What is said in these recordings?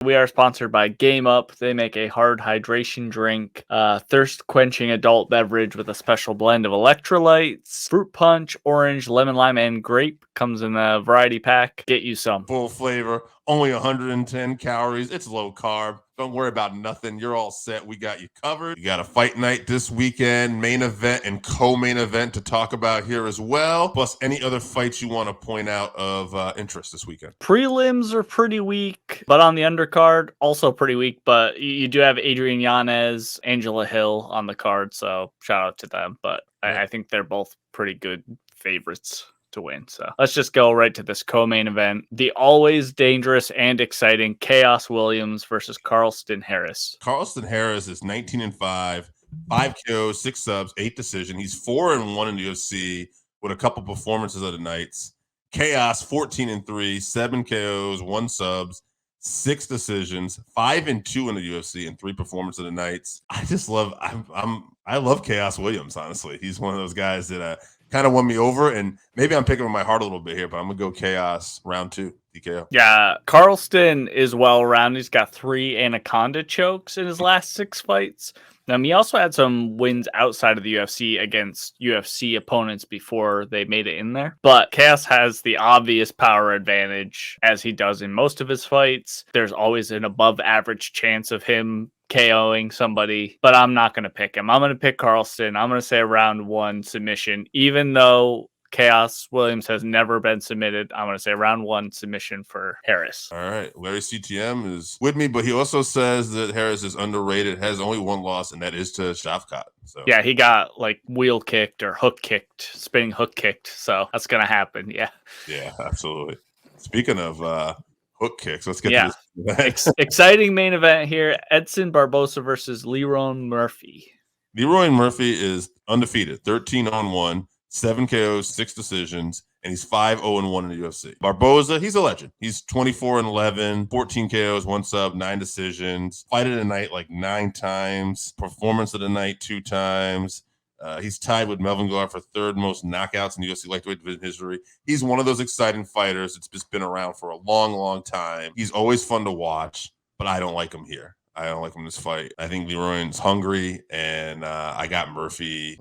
We are sponsored by Game Up. They make a hard hydration drink, thirst-quenching adult beverage with a special blend of electrolytes, fruit punch, orange, lemon, lime, and grape. Comes in a variety pack. Get you some. Full flavor, only 110 calories. It's low carb. Don't worry about nothing. You're all set. We got you covered. You got a fight night this weekend, main event and co-main event to talk about here as well. Plus any other fights you want to point out of interest this weekend. Prelims are pretty weak, but on the undercard, also pretty weak. But you do have Adrian Yanez, Angela Hill on the card, so shout out to them. But I think they're both pretty good favorites to win. So let's just go right to this co-main event. The always dangerous and exciting Chaos Williams versus Carlston Harris. Carlston Harris is 19-5, 5 KOs, 6 subs, 8 decision. He's 4-1 in the UFC with a couple performances of the nights. Chaos 14-3, 7 KOs, 1 subs, 6 decisions, 5-2 in the UFC, and 3 performances of the nights. I just love I love Chaos Williams, honestly. He's one of those guys that kind of won me over, and maybe I'm picking with my heart a little bit here, but I'm gonna go Chaos round 2 TKO. Yeah, Carlston is well rounded. He's got 3 anaconda chokes in his last 6 fights. He also had some wins outside of the UFC against UFC opponents before they made it in there. But Chaos has the obvious power advantage, as he does in most of his fights. There's always an above average chance of him KOing somebody, but I'm not going to pick him. I'm going to pick Carlston. I'm going to say round 1 submission, even though Chaos Williams has never been submitted. I'm going to say round 1 submission for Harris. All right. Larry CTM is with me, but he also says that Harris is underrated, has only 1 loss, and that is to Shavkat. So yeah, he got like wheel kicked or hook kicked, spinning hook kicked. So that's going to happen. Yeah. Yeah, absolutely. Speaking of hook kicks, let's get to this. Exciting main event here. Edson Barboza versus Lerone Murphy. Lerone Murphy is undefeated, 13-1. 7 KOs, 6 decisions, and he's 5-0-1 in the UFC. Barboza, he's a legend. He's 24-11, 14 KOs, 1 sub, 9 decisions. Fight of the night like 9 times. Performance of the night 2 times. He's tied with Melvin Guard for 3rd most knockouts in UFC lightweight division history. He's one of those exciting fighters that's just been around for a long, long time. He's always fun to watch, but I don't like him here. I don't like him in this fight. I think Leroy's hungry, and I got Murphy.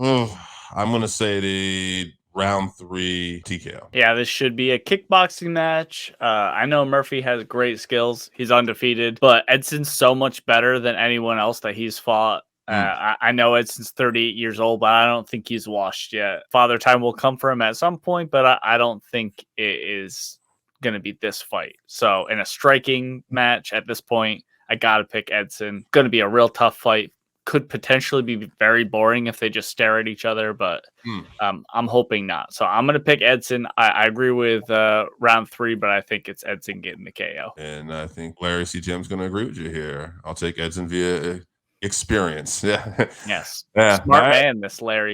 I'm going to say the round 3 TKO. Yeah, this should be a kickboxing match. I know Murphy has great skills. He's undefeated, but Edson's so much better than anyone else that he's fought. I know Edson's 38 years old, but I don't think he's washed yet. Father time will come for him at some point, but I don't think it is going to be this fight. So in a striking match at this point, I got to pick Edson. Going to be a real tough fight. Could potentially be very boring if they just stare at each other, but I'm hoping not. So I'm going to pick Edson. I agree with round 3, but I think it's Edson getting the KO. And I think Larry CTM is going to agree with you here. I'll take Edson via experience. Yeah. Yes. Yeah. Smart man, this Larry.